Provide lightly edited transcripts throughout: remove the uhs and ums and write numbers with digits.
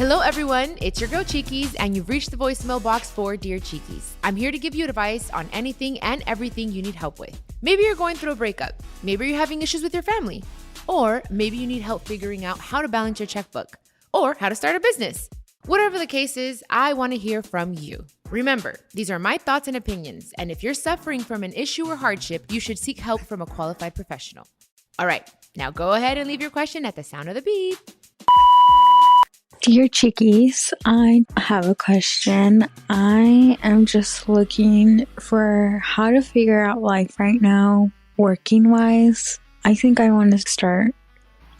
Hello, everyone. It's your girl, Chiquis, and you've reached the voicemail box for Dear Chiquis. I'm here to give you advice on anything and everything you need help with. Maybe you're going through a breakup. Maybe you're having issues with your family. Or maybe you need help figuring out how to balance your checkbook or how to start a business. Whatever the case is, I want to hear from you. Remember, these are my thoughts and opinions, and if you're suffering from an issue or hardship, you should seek help from a qualified professional. All right, now go ahead and leave your question at the sound of the beep. Dear Chiquis, I have a question. I am just looking for how to figure out life right now, working-wise. I think I want to start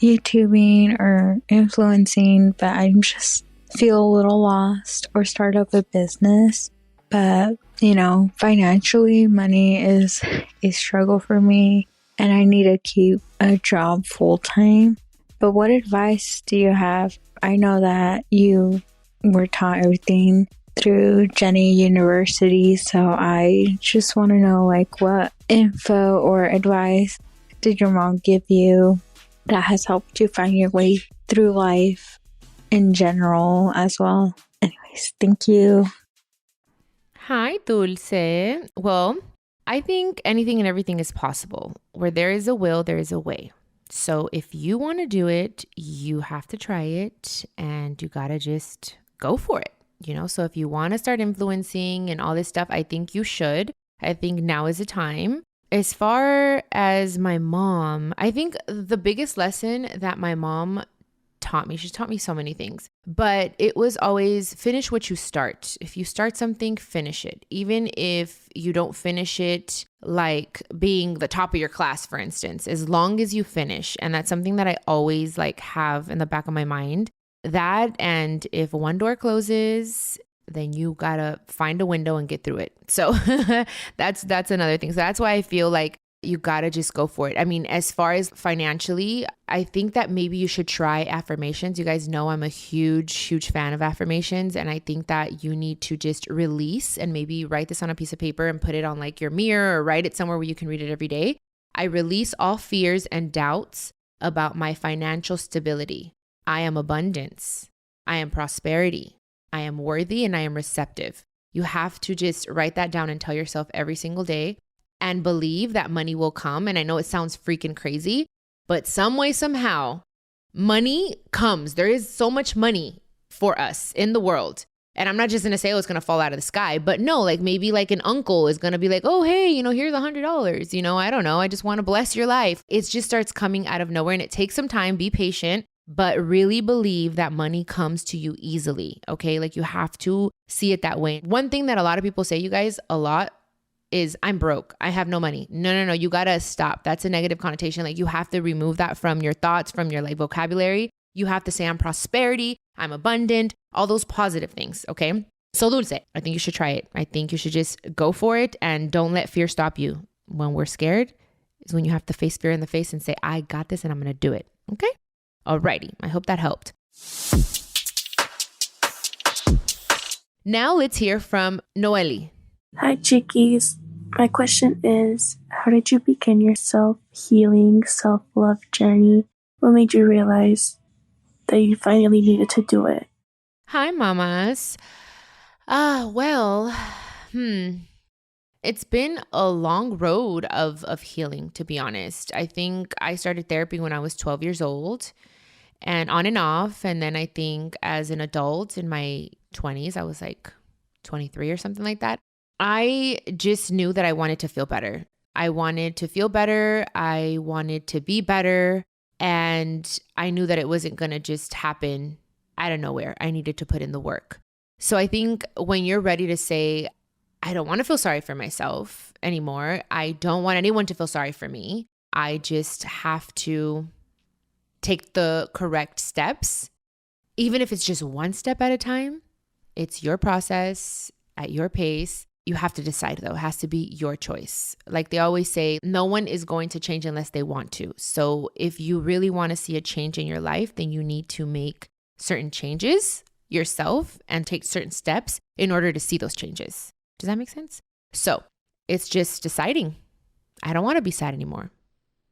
YouTubing or influencing, but I just feel a little lost, or start up a business. But, financially, money is a struggle for me, and I need to keep a job full-time. But what advice do you have? I know that you were taught everything through Jenni University, so I just want to know, what info or advice did your mom give you that has helped you find your way through life in general as well? Anyways, thank you. Hi, Dulce. Well, I think anything and everything is possible. Where there is a will, there is a way. So if you want to do it, you have to try it, and you got to just go for it. So if you want to start influencing and all this stuff, I think you should. I think now is the time. As far as my mom, I think the biggest lesson that my mom taught me, she's taught me so many things, but it was always finish what you start. If you start something, finish it. Even if you don't finish it like being the top of your class, for instance, as long as you finish. And that's something that I always have in the back of my mind. That, and if one door closes, then you gotta find a window and get through it. So that's another thing. So that's why I feel like you gotta just go for it. I mean, as far as financially, I think that maybe you should try affirmations. You guys know I'm a huge fan of affirmations. And I think that you need to just release and maybe write this on a piece of paper and put it on your mirror, or write it somewhere where you can read it every day. I release all fears and doubts about my financial stability. I am abundance. I am prosperity. I am worthy, and I am receptive. You have to just write that down and tell yourself every single day, and believe that money will come. And I know it sounds freaking crazy, but some way, somehow, money comes. There is so much money for us in the world. And I'm not just going to say, it's going to fall out of the sky, but no, maybe an uncle is going to be like, oh, hey, here's $100. I don't know. I just want to bless your life. It just starts coming out of nowhere, and it takes some time. Be patient, but really believe that money comes to you easily. Okay. You have to see it that way. One thing that a lot of people say, you guys, a lot, is I'm broke. I have no money. No. You got to stop. That's a negative connotation. You have to remove that from your thoughts, from your vocabulary. You have to say I'm prosperity, I'm abundant, all those positive things. Okay. So Dulce, I think you should try it. I think you should just go for it, and don't let fear stop you. When we're scared is when you have to face fear in the face and say, I got this and I'm going to do it. Okay. Alrighty. I hope that helped. Now let's hear from Noely. Hi, Chiquis. My question is, how did you begin your self-healing, self-love journey? What made you realize that you finally needed to do it? Hi, mamas. It's been a long road of healing, to be honest. I think I started therapy when I was 12 years old, and on and off. And then I think as an adult in my 20s, I was 23 or something like that. I just knew that I wanted to feel better. I wanted to feel better. I wanted to be better. And I knew that it wasn't going to just happen out of nowhere. I needed to put in the work. So I think when you're ready to say, I don't want to feel sorry for myself anymore. I don't want anyone to feel sorry for me. I just have to take the correct steps. Even if it's just one step at a time, it's your process at your pace. You have to decide, though. It has to be your choice. Like they always say, no one is going to change unless they want to. So if you really want to see a change in your life, then you need to make certain changes yourself and take certain steps in order to see those changes. Does that make sense? So it's just deciding, I don't want to be sad anymore.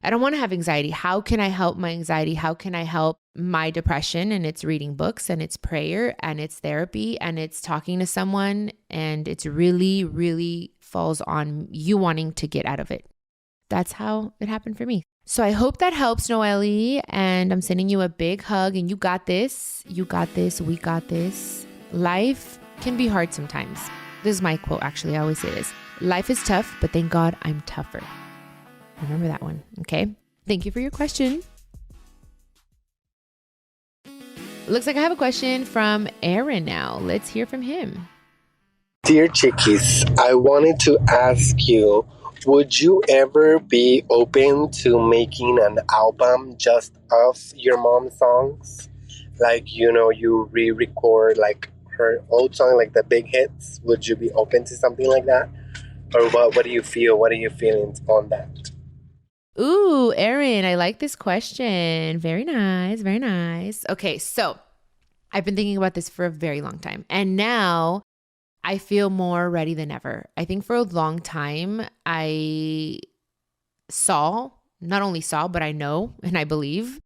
I don't want to have anxiety. How can I help my anxiety? How can I help my depression? And it's reading books and it's prayer and it's therapy and it's talking to someone. And it's really, really falls on you wanting to get out of it. That's how it happened for me. So I hope that helps, Noely. And I'm sending you a big hug and you got this. You got this. We got this. Life can be hard sometimes. This is my quote, actually. I always say this. Life is tough, but thank God I'm tougher. Remember that one, okay? Thank you for your question. Looks like I have a question from Aaron now. Let's hear from him. Dear Chiquis, I wanted to ask you, would you ever be open to making an album just of your mom's songs? Like, you re-record like her old song, like the big hits. Would you be open to something like that? Or what do you feel? What are your feelings on that? Ooh, Aaron, I like this question. Very nice, very nice. Okay, so I've been thinking about this for a very long time. And now I feel more ready than ever. I think for a long time, I not only saw, but I know and I believe.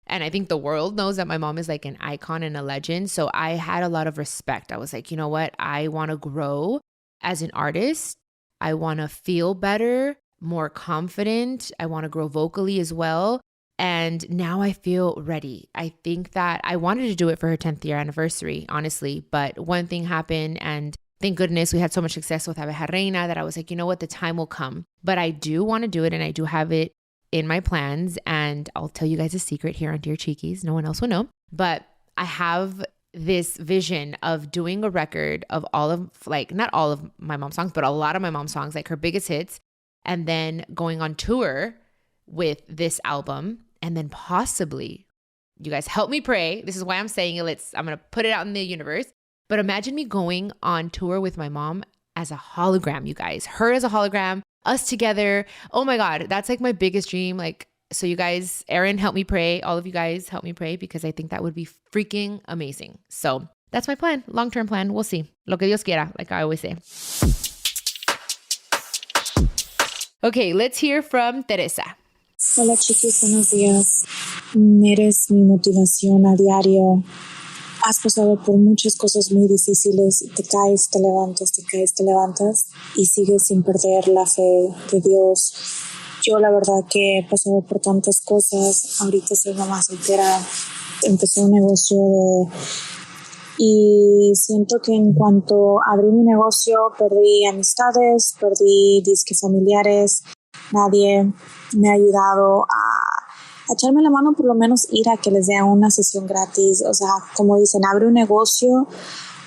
And I think the world knows that my mom is like an icon and a legend. So I had a lot of respect. I was like, you know what? I want to grow as an artist. I want to feel better, more confident. I want to grow vocally as well. And now I feel ready. I think that I wanted to do it for her 10th year anniversary, honestly. But one thing happened and thank goodness we had so much success with Abeja Reina that I was like, you know what? The time will come. But I do want to do it and I do have it in my plans. And I'll tell you guys a secret here on Dear Chiquis. No one else will know. But I have this vision of doing a record of all of, like, not all of my mom's songs, but a lot of my mom's songs, like her biggest hits. And then going on tour with this album. And then possibly, you guys help me pray. This is why I'm saying it. I'm going to put it out in the universe. But imagine me going on tour with my mom as a hologram, you guys. Her as a hologram, us together. Oh my God, that's like my biggest dream. Like, so you guys, Aaron, help me pray. All of you guys help me pray because I think that would be freaking amazing. So that's my plan, long-term plan. We'll see. Lo que Dios quiera, like I always say. Okay, let's hear from Teresa. Hola Chiquis, buenos días. Eres mi motivación a diario. Has pasado por muchas cosas muy difíciles y te caes, te levantas, te caes, te levantas y sigues sin perder la fe de Dios. Yo la verdad que he pasado por tantas cosas. Ahorita soy mamá soltera. Empecé un negocio y siento que en cuanto abrí mi negocio perdí amistades, perdí disques familiares. Nadie me ha ayudado a echarme la mano, por lo menos ir a que les dé una sesión gratis. O sea, como dicen, abre un negocio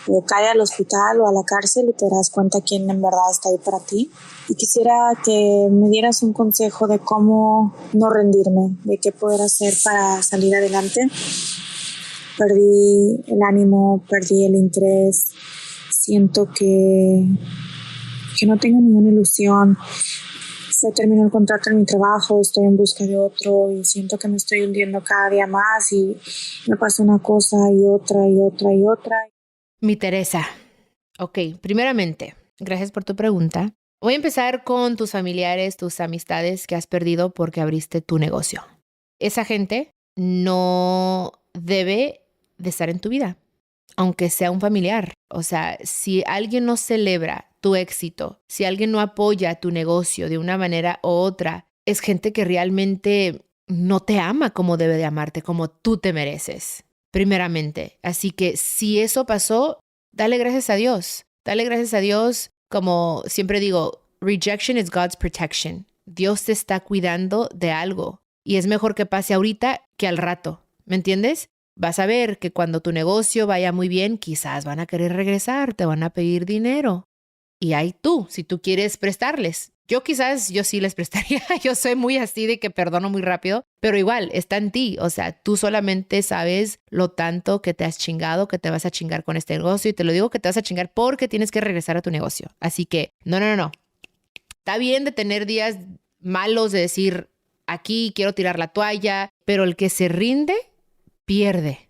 o cae al hospital o a la cárcel y te das cuenta quién en verdad está ahí para ti. Y quisiera que me dieras un consejo de cómo no rendirme, de qué poder hacer para salir adelante. Perdí el ánimo, perdí el interés. Siento que no tengo ninguna ilusión. Se terminó el contrato en mi trabajo, estoy en busca de otro y siento que me estoy hundiendo cada día más y me pasa una cosa y otra y otra y otra. Mi Teresa. Ok, primeramente, gracias por tu pregunta. Voy a empezar con tus familiares, tus amistades que has perdido porque abriste tu negocio. Esa gente no debe de estar en tu vida, aunque sea un familiar. O sea, si alguien no celebra tu éxito, si alguien no apoya tu negocio de una manera u otra, es gente que realmente no te ama como debe de amarte, como tú te mereces, primeramente. Así que si eso pasó, dale gracias a Dios. Dale gracias a Dios. Como siempre digo, rejection is God's protection. Dios te está cuidando de algo y es mejor que pase ahorita que al rato. ¿Me entiendes? Vas a ver que cuando tu negocio vaya muy bien, quizás van a querer regresar, te van a pedir dinero. Y ahí tú, si tú quieres prestarles. Yo sí les prestaría. Yo soy muy así de que perdono muy rápido, pero igual está en ti. O sea, tú solamente sabes lo tanto que te has chingado, que te vas a chingar con este negocio. Y te lo digo que te vas a chingar porque tienes que regresar a tu negocio. Así que no. Está bien de tener días malos, de decir, aquí quiero tirar la toalla, pero el que se rinde, pierde.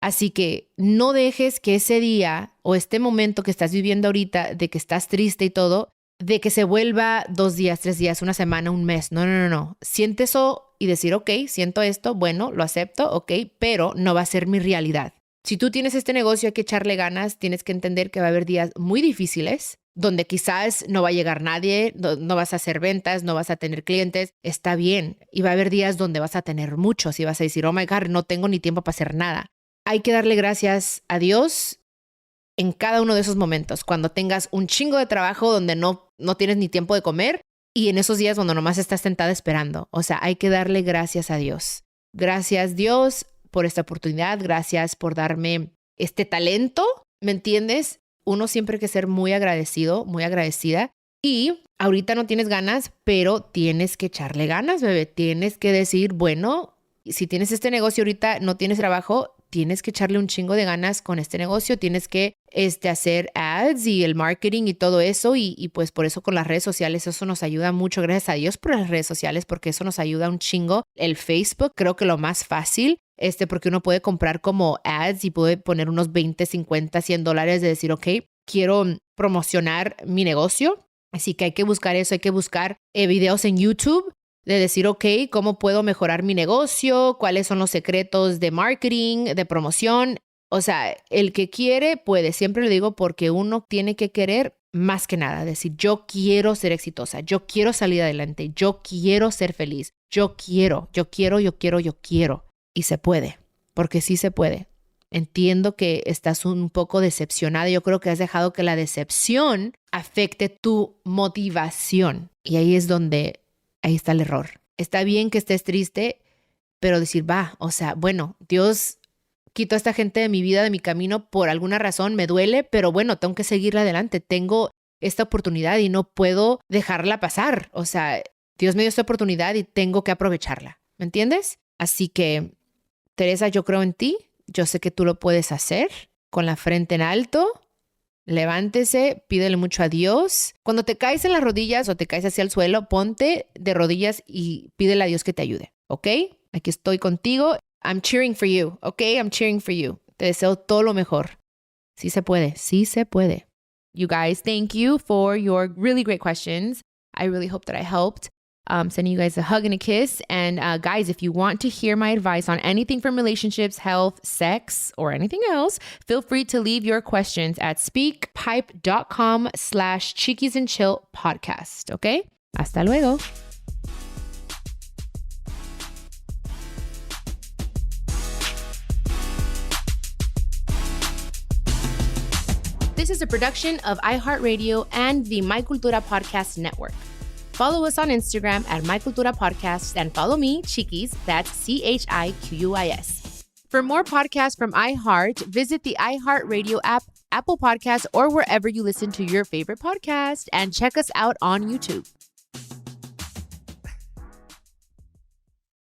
Así que no dejes que ese día o este momento que estás viviendo ahorita de que estás triste y todo, de que se vuelva 2 días, 3 días, una semana, un mes. No. Siente eso y decir, ok, siento esto, bueno, lo acepto, ok, pero no va a ser mi realidad. Si tú tienes este negocio, hay que echarle ganas, tienes que entender que va a haber días muy difíciles, donde quizás no va a llegar nadie, no vas a hacer ventas, no vas a tener clientes, está bien. Y va a haber días donde vas a tener muchos y vas a decir, oh my God, no tengo ni tiempo para hacer nada. Hay que darle gracias a Dios en cada uno de esos momentos, cuando tengas un chingo de trabajo donde no tienes ni tiempo de comer y en esos días cuando nomás estás sentada esperando. O sea, hay que darle gracias a Dios. Gracias Dios por esta oportunidad, gracias por darme este talento, ¿me entiendes? Uno siempre hay que ser muy agradecido, muy agradecida. Y ahorita no tienes ganas, pero tienes que echarle ganas, bebé. Tienes que decir, bueno, si tienes este negocio ahorita, no tienes trabajo, tienes que echarle un chingo de ganas con este negocio, tienes que hacer ads y el marketing y todo eso y pues por eso con las redes sociales eso nos ayuda mucho, gracias a Dios por las redes sociales porque eso nos ayuda un chingo. El Facebook creo que lo más fácil, porque uno puede comprar como ads y puede poner unos 20, 50, $100 de decir, ok, quiero promocionar mi negocio, así que hay que buscar eso, hay que buscar videos en YouTube de decir, ok, ¿cómo puedo mejorar mi negocio? ¿Cuáles son los secretos de marketing, de promoción? O sea, el que quiere puede, siempre lo digo porque uno tiene que querer más que nada, decir, yo quiero ser exitosa, yo quiero salir adelante, yo quiero ser feliz, yo quiero. Y se puede, porque sí se puede. Entiendo que estás un poco decepcionada. Yo creo que has dejado que la decepción afecte tu motivación. Y ahí es donde, ahí está el error. Está bien que estés triste, pero decir, bueno, Dios quitó a esta gente de mi vida, de mi camino, por alguna razón, me duele, pero bueno, tengo que seguir adelante. Tengo esta oportunidad y no puedo dejarla pasar. O sea, Dios me dio esta oportunidad y tengo que aprovecharla. ¿Me entiendes? Así que, Teresa, yo creo en ti. Yo sé que tú lo puedes hacer con la frente en alto. Levántese, pídele mucho a Dios. Cuando te caes en las rodillas o te caes hacia el suelo, ponte de rodillas y pídele a Dios que te ayude, ¿ok? Aquí estoy contigo. I'm cheering for you, ¿ok? I'm cheering for you. Te deseo todo lo mejor. Sí se puede, sí se puede. You guys, thank you for your really great questions. I really hope that I helped. Sending you guys a hug and a kiss. And guys, if you want to hear my advice on anything from relationships, health, sex, or anything else, feel free to leave your questions at speakpipe.com/Chiquis and Chill podcast. Okay? Hasta luego. This is a production of iHeartRadio and the My Cultura Podcast Network. Follow us on Instagram at My Cultura Podcast and follow me, Chiquis, that's CHIQUIS. For more podcasts from iHeart, visit the iHeartRadio app, Apple Podcasts, or wherever you listen to your favorite podcast, and check us out on YouTube.